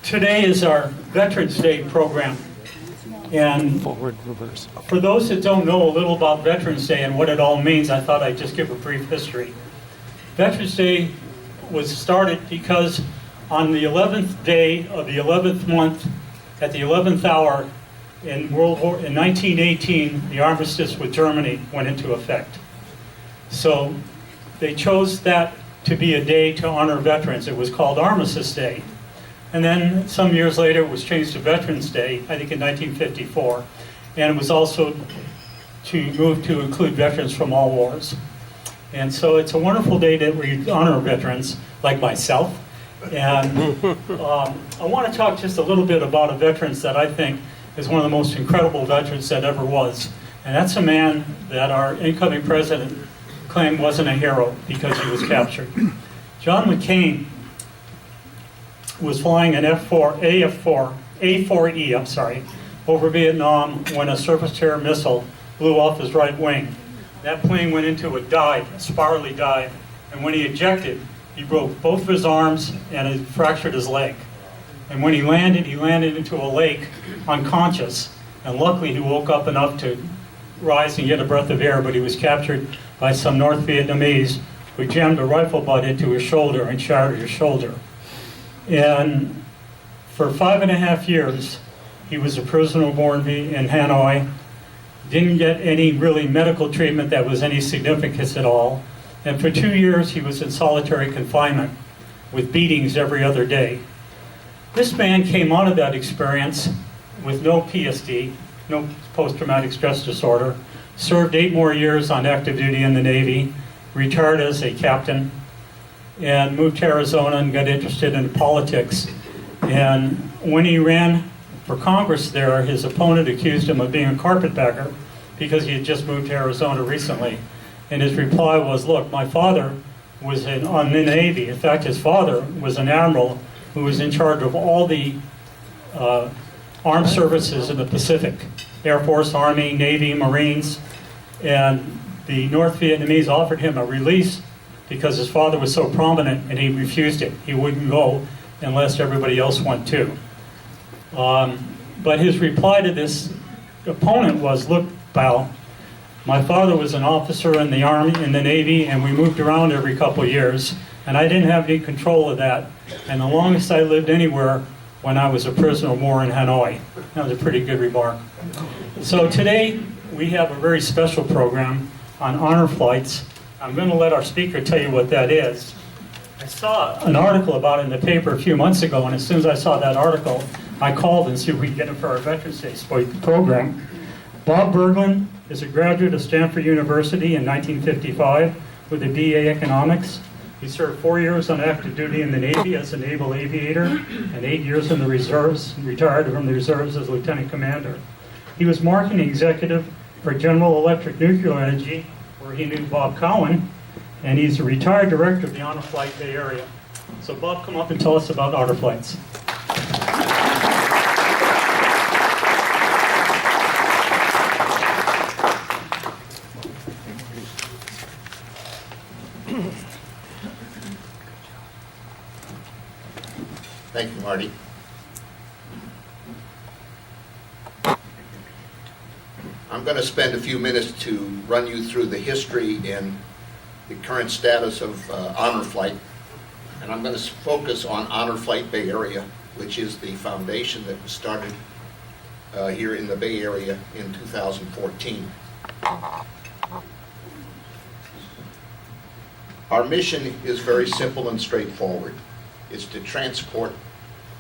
Today is our Veterans Day program. And Forward, reverse. for those that don't know a little about Veterans Day and what it all means, I thought I'd just give a brief history. Veterans Day was started because on the 11th day of the 11th month, at the 11th hour in 1918, the armistice with Germany went into effect. So they chose that to be a day to honor veterans. It was called Armistice Day. And then some years later, it was changed to Veterans Day, I think in 1954. And it was also to move to include veterans from all wars. And so it's a wonderful day that we honor veterans, like myself. And I want to talk just a little bit about a veteran that I think is one of the most incredible veterans that ever was. And that's a man that our incoming president claimed wasn't a hero because he was captured. John McCain was flying an A4E, over Vietnam when a surface-to-air missile blew off his right wing. That plane went into a dive, a spirally dive, and when he ejected, he broke both of his arms and he fractured his leg. And when he landed into a lake unconscious, and luckily he woke up enough to rise and get a breath of air, but he was captured by some North Vietnamese who jammed a rifle butt into his shoulder and shattered his shoulder. And for 5.5 years, he was a prisoner of war in Hanoi, didn't get any really medical treatment that was any significance at all. And for 2 years, he was in solitary confinement with beatings every other day. This man came out of that experience with no PSD, no post-traumatic stress disorder, served 8 more years on active duty in the Navy, retired as a captain, and moved to Arizona and got interested in politics. And when he ran for Congress there, his opponent accused him of being a carpetbagger because he had just moved to Arizona recently. And his reply was, look, my father was on the Navy. In fact, his father was an admiral who was in charge of all the armed services in the Pacific, Air Force, Army, Navy, Marines. And the North Vietnamese offered him a release because his father was so prominent, and he refused it. He wouldn't go unless everybody else went too. But his reply to this opponent was, look, pal, my father was an officer in the Army, in the Navy, and we moved around every couple of years, and I didn't have any control of that. And the longest I lived anywhere when I was a prisoner of war in Hanoi. That was a pretty good remark. So today, we have a very special program on honor flights. I'm going to let our speaker tell you what that is. I saw an article about it in the paper a few months ago, and as soon as I saw that article, I called and see if we could get it for our Veterans Day program. Bob Berglund is a graduate of Stanford University in 1955 with a BA Economics. He served 4 years on active duty in the Navy as a naval aviator and 8 years in the reserves, retired from the reserves as lieutenant commander. He was marketing executive for General Electric Nuclear Energy, where he knew Bob Cowan, and he's a retired director of the Honor Flight Bay Area. So Bob, come up and tell us about honor flights. Thank you, Marty. I'm going to spend a few minutes to run you through the history and the current status of Honor Flight. And I'm going to focus on Honor Flight Bay Area, which is the foundation that was started here in the Bay Area in 2014. Our mission is very simple and straightforward. It's to transport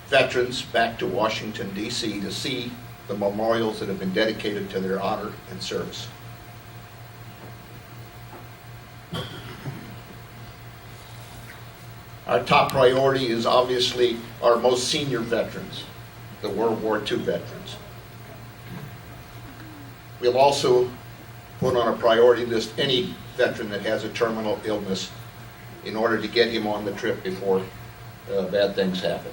veterans back to Washington, D.C. to see the memorials that have been dedicated to their honor and service. Our top priority is obviously our most senior veterans, the World War II veterans. We'll also put on a priority list any veteran that has a terminal illness in order to get him on the trip before bad things happen.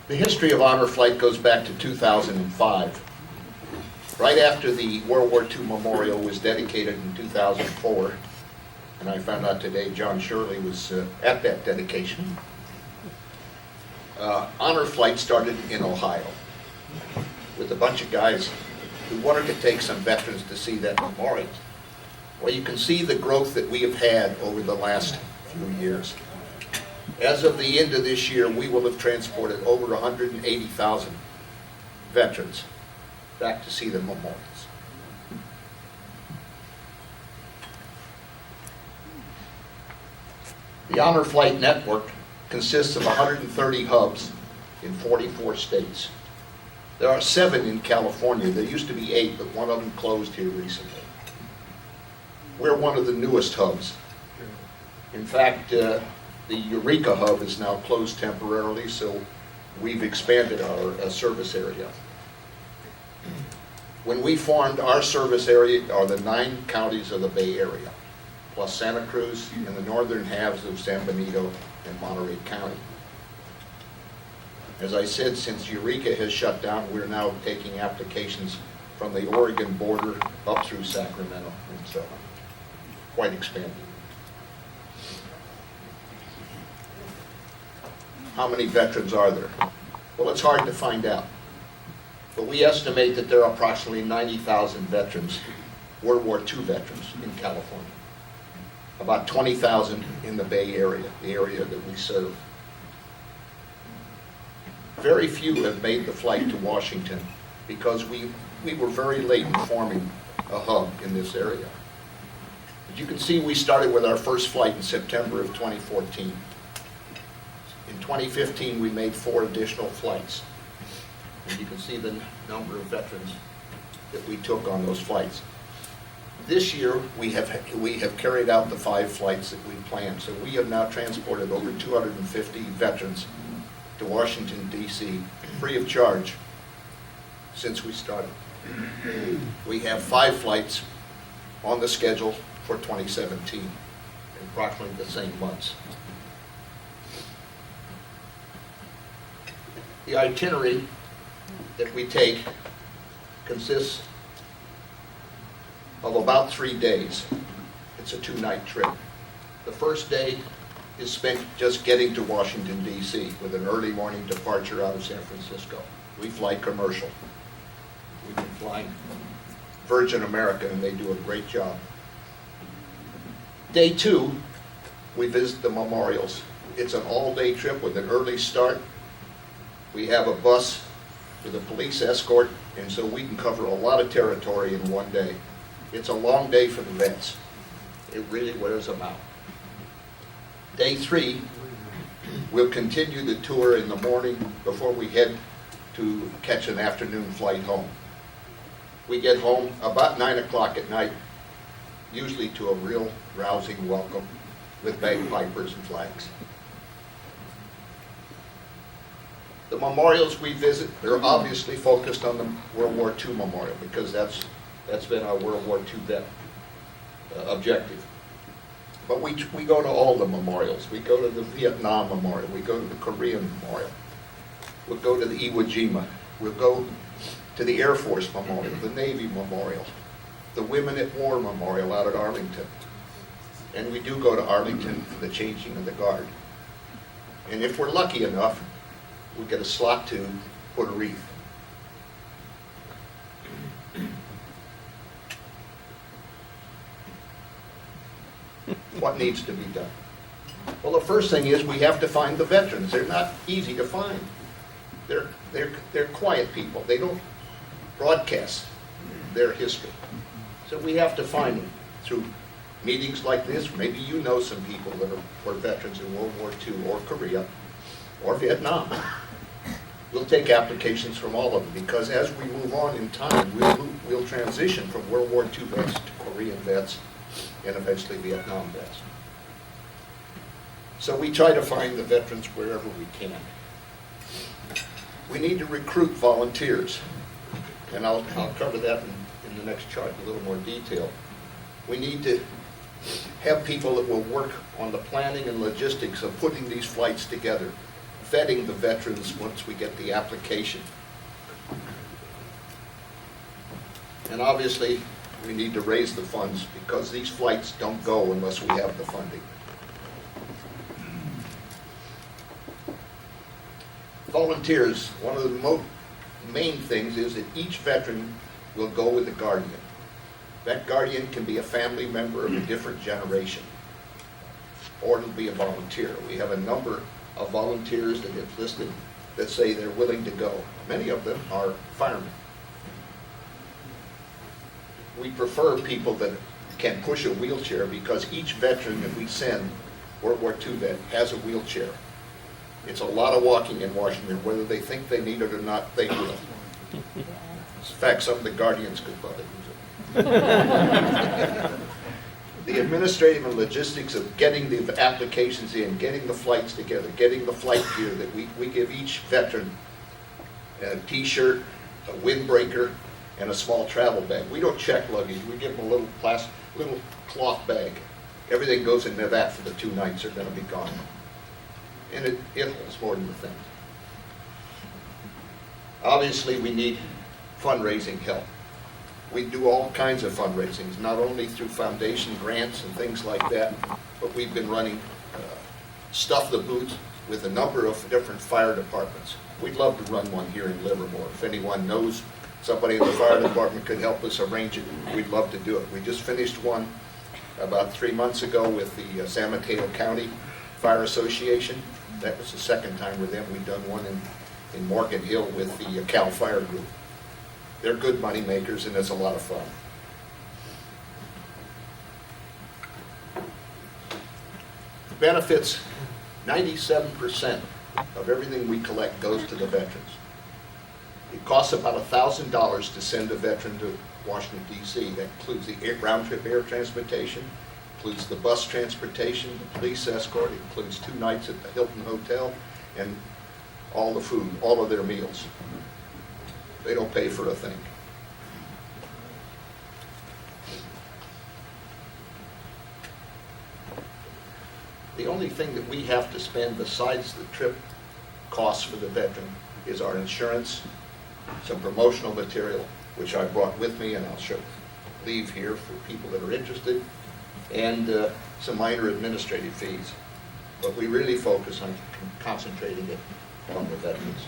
The history of Honor Flight goes back to 2005. Right after the World War II memorial was dedicated in 2004, And I found out today John Shirley was at that dedication. Honor Flight started in Ohio with a bunch of guys who wanted to take some veterans to see that memorial. Well, you can see the growth that we have had over the last few years. As of the end of this year, we will have transported over 180,000 veterans back to see the memorials. The Honor Flight Network consists of 130 hubs in 44 states. There are 7 in California. There used to be 8, but one of them closed here recently. We're one of the newest hubs. In fact, the Eureka hub is now closed temporarily, so we've expanded our service area. When we formed, our service area are the 9 counties of the Bay Area, plus Santa Cruz and the northern halves of San Benito and Monterey County. As I said, since Eureka has shut down, we're now taking applications from the Oregon border up through Sacramento and so on. Quite expanded. How many veterans are there? Well, it's hard to find out. But we estimate that there are approximately 90,000 veterans, World War II veterans in California. About 20,000 in the Bay Area, the area that we serve. Very few have made the flight to Washington because we were very late in forming a hub in this area. As you can see, we started with our first flight in September of 2014. In 2015, we made 4 additional flights. And you can see the number of veterans that we took on those flights. This year, we have carried out the 5 flights that we planned. So we have now transported over 250 veterans to Washington, D.C., free of charge since we started. We have 5 flights on the schedule for 2017, in approximately the same months. The itinerary that we take consists of about 3 days. It's a 2-night trip. The first day is spent just getting to Washington, D.C. with an early morning departure out of San Francisco. We fly commercial. We've been flying Virgin America, and they do a great job. Day 2, we visit the memorials. It's an all-day trip with an early start. We have a bus with a police escort, and so we can cover a lot of territory in one day. It's a long day for the vets. It really wears them out. Day 3, we'll continue the tour in the morning before we head to catch an afternoon flight home. We get home about 9 o'clock at night, usually to a real rousing welcome with bagpipers and flags. The memorials we visit, they're obviously focused on the World War II memorial because that's been our World War II vet objective. But we go to all the memorials. We go to the Vietnam Memorial. We go to the Korean Memorial. We'll go to the Iwo Jima. We'll go to the Air Force Memorial, the Navy Memorial, the Women at War Memorial out at Arlington. And we do go to Arlington for the changing of the guard. And if we're lucky enough, we get a slot to put a wreath. What needs to be done? Well, the first thing is we have to find the veterans. They're not easy to find. They're quiet people. They don't broadcast their history. So we have to find them through meetings like this. Maybe you know some people that were veterans in World War II or Korea or Vietnam. We'll take applications from all of them because as we move on in time, we'll transition from World War II vets to Korean vets and eventually Vietnam vets. So we try to find the veterans wherever we can. We need to recruit volunteers, and I'll cover that in the next chart in a little more detail. We need to have people that will work on the planning and logistics of putting these flights together, vetting the veterans once we get the application. And obviously, we need to raise the funds because these flights don't go unless we have the funding. Volunteers, one of the main things is that each veteran will go with a guardian. That guardian can be a family member of a different generation, or it'll be a volunteer. We have a number of volunteers that have listed that say they're willing to go. Many of them are firemen. We prefer people that can push a wheelchair because each veteran that we send, World War II vet, has a wheelchair. It's a lot of walking in Washington. Whether they think they need it or not, they will. In fact, some of the guardians could probably use it. The administrative and logistics of getting the applications in, getting the flights together, getting the flight gear that we give each veteran a t-shirt, a windbreaker, and a small travel bag. We don't check luggage. We give them a little little cloth bag. Everything goes into that for the 2 nights they're going to be gone. And it holds more than the thing. Obviously, we need fundraising help. We do all kinds of fundraisings, not only through foundation grants and things like that, but we've been running Stuff the Booth with a number of different fire departments. We'd love to run one here in Livermore. If anyone knows somebody in the fire department could help us arrange it, we'd love to do it. We just finished one about 3 months ago with the San Mateo County Fire Association. That was the second time with them. We've done one in Morgan Hill with the Cal Fire Group. They're good money makers, and it's a lot of fun. Benefits, 97% of everything we collect goes to the veterans. It costs about $1,000 to send a veteran to Washington, D.C. That includes the round-trip air transportation, includes the bus transportation, the police escort, it includes 2 nights at the Hilton Hotel, and all the food, all of their meals. They don't pay for a thing. The only thing that we have to spend besides the trip costs for the veteran is our insurance, some promotional material, which I brought with me and I'll leave here for people that are interested, and some minor administrative fees. But we really focus on concentrating it on the veterans.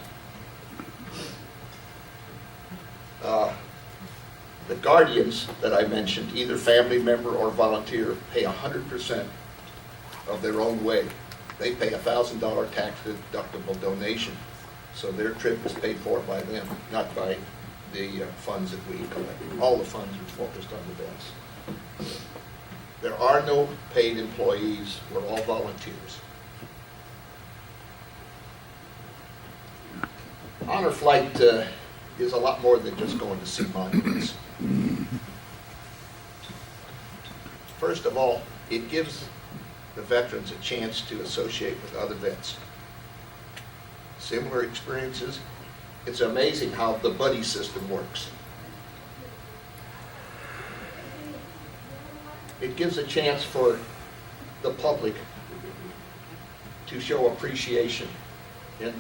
The guardians that I mentioned, either family member or volunteer, pay 100% of their own way. They pay a $1,000 tax deductible donation, so their trip is paid for by them, not by the funds that we collect. All the funds are focused on the vets. There are no paid employees. We're all volunteers. Honor Flight is a lot more than just going to see monuments. First of all, it gives the veterans a chance to associate with other vets. Similar experiences. It's amazing how the buddy system works. It gives a chance for the public to show appreciation, and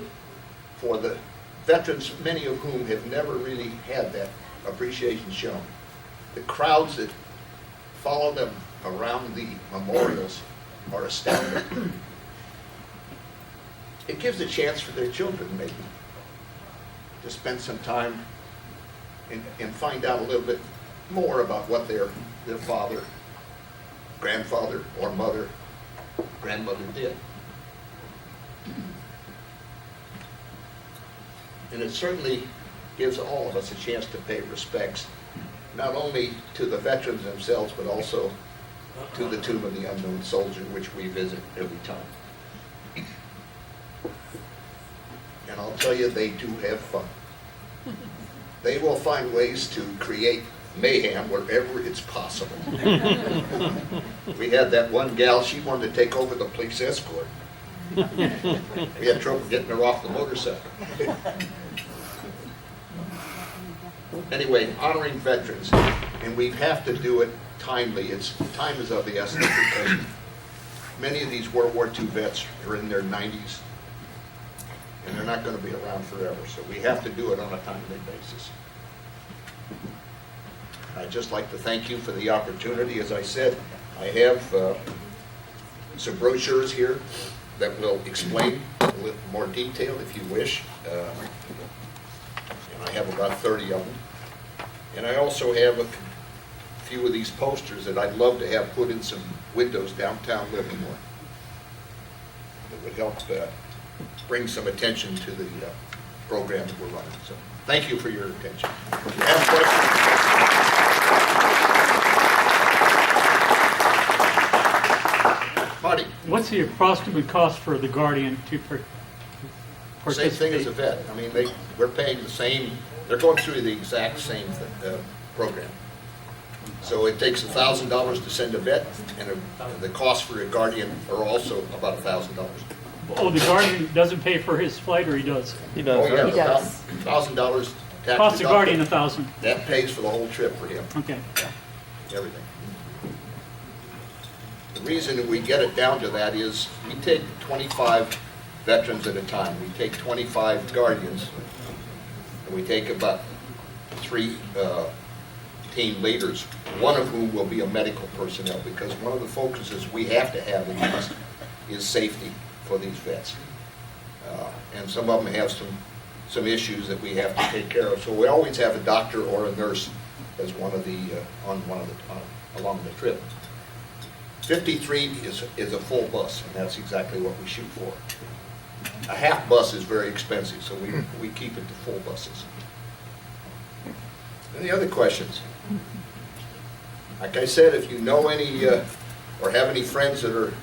for the veterans, many of whom have never really had that appreciation shown. The crowds that follow them around the memorials are astounding. It gives a chance for their children, maybe, to spend some time and find out a little bit more about what their father, grandfather, or mother, grandmother did. And it certainly gives all of us a chance to pay respects, not only to the veterans themselves, but also to the Tomb of the Unknown Soldier, which we visit every time. And I'll tell you, they do have fun. They will find ways to create mayhem wherever it's possible. We had that one gal, she wanted to take over the police escort. We had trouble getting her off the motorcycle. Anyway, honoring veterans, and we have to do it timely. Time is of the essence because many of these World War II vets are in their 90s, and they're not going to be around forever, so we have to do it on a timely basis. I'd just like to thank you for the opportunity. As I said, I have some brochures here that will explain a little more detail if you wish. And I have about 30 of them. And I also have a few of these posters that I'd love to have put in some windows downtown Livermore. That would help bring some attention to the program that we're running. So thank you for your attention. If you have questions, Marty. What's the approximate cost for the Guardian to Same thing as participate? a vet. I mean, we're paying the same, they're going through the exact same program. So it takes $1,000 to send a vet, and the cost for a guardian are also about $1,000. Oh, the Guardian doesn't pay for his flight, or he does? He Oh, does. yeah, Right? does. $1,000 tax Cost the Guardian deductible. 1,000. That pays for the whole trip for him, Okay. everything. The reason that we get it down to that is we take 25 veterans at a time. We take 25 guardians, and we take about 3 team leaders, one of whom will be a medical personnel, because one of the focuses we have to have in this is safety for these vets. And some of them have some issues that we have to take care of. So we always have a doctor or a nurse as one of the, along the trip. 53 is a full bus, and that's exactly what we shoot for. A half bus is very expensive, so we keep it to full buses. Any other questions? Like I said, if you know any, or have any friends that are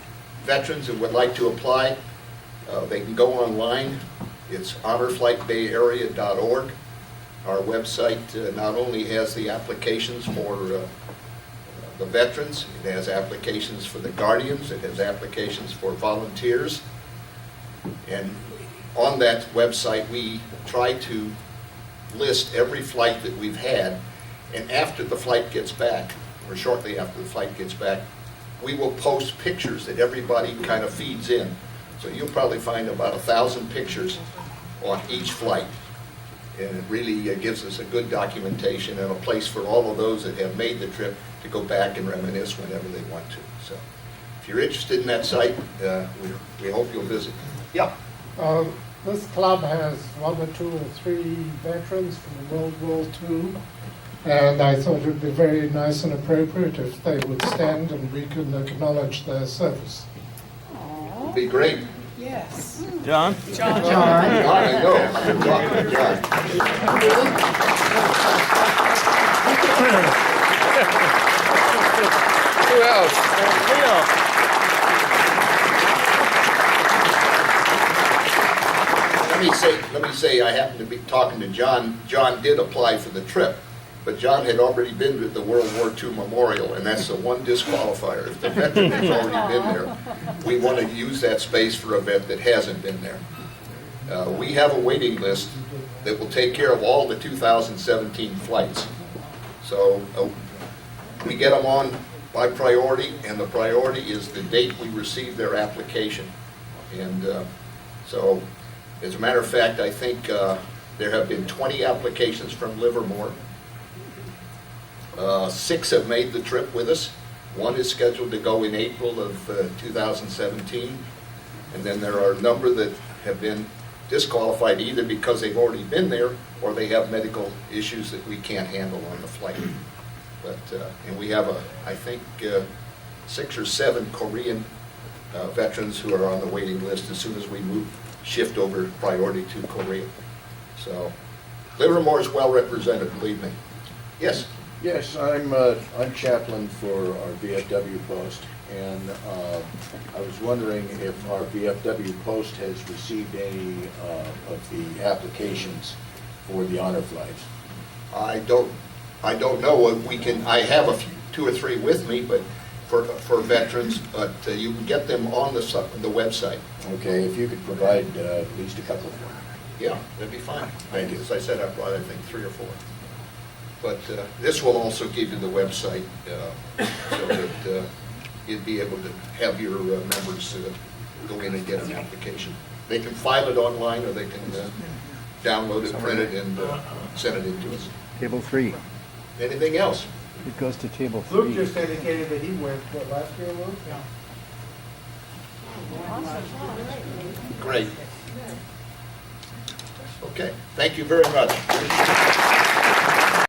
veterans and would like to apply, they can go online. It's honorflightbayarea.org. Our website not only has the applications for the veterans, it has applications for the guardians, it has applications for volunteers. And on that website, we try to list every flight that we've had, and after the flight gets back, or shortly after the flight gets back, we will post pictures that everybody kind of feeds in. So you'll probably find about 1,000 pictures on each flight. And it really gives us a good documentation and a place for all of those that have made the trip to go back and reminisce whenever they want to. So if you're interested in that site, we hope you'll visit. Yeah. This club has 1 or 2 or 3 veterans from World War II, and I thought it would be very nice and appropriate if they would stand and we can acknowledge their service. It'd be great. Yes. John? John. John, I know. I've been talking to John. Who else? Leo. Let me say, I happened to be talking to John. John did apply for the trip, but John had already been to the World War II Memorial, and that's the one disqualifier. If the veteran has already been there, we want to use that space for a vet that hasn't been there. We have a waiting list that will take care of all the 2017 flights. So we get them on by priority, and the priority is the date we receive their application. And so, as a matter of fact, I think there have been 20 applications from Livermore. 6 have made the trip with us. 1 is scheduled to go in April of 2017. And then there are a number that have been disqualified either because they've already been there or they have medical issues that we can't handle on the flight. But, and we have, I think, 6 or 7 Korean veterans who are on the waiting list as soon as we shift over priority to Korea. So Livermore is well represented, believe me. Yes? Yes, I'm chaplain for our VFW post, and I was wondering if our VFW post has received any of the applications for the honor flights. I don't know. I have a few, 2 or 3 with me, but for veterans, but you can get them on the website. Okay, if you could provide at least a couple of them. Yeah, that'd be fine. Thank you. As I said, I brought, I think, 3 or 4. But this will also give you the website so that you'd be able to have your members go in and get an application. They can file it online, or they can download it, print it, and send it in to us. Table 3. Anything else? It goes to table Luke 3. just indicated that he went, what, last year, Luke? Yeah. Great. Okay, thank you very much.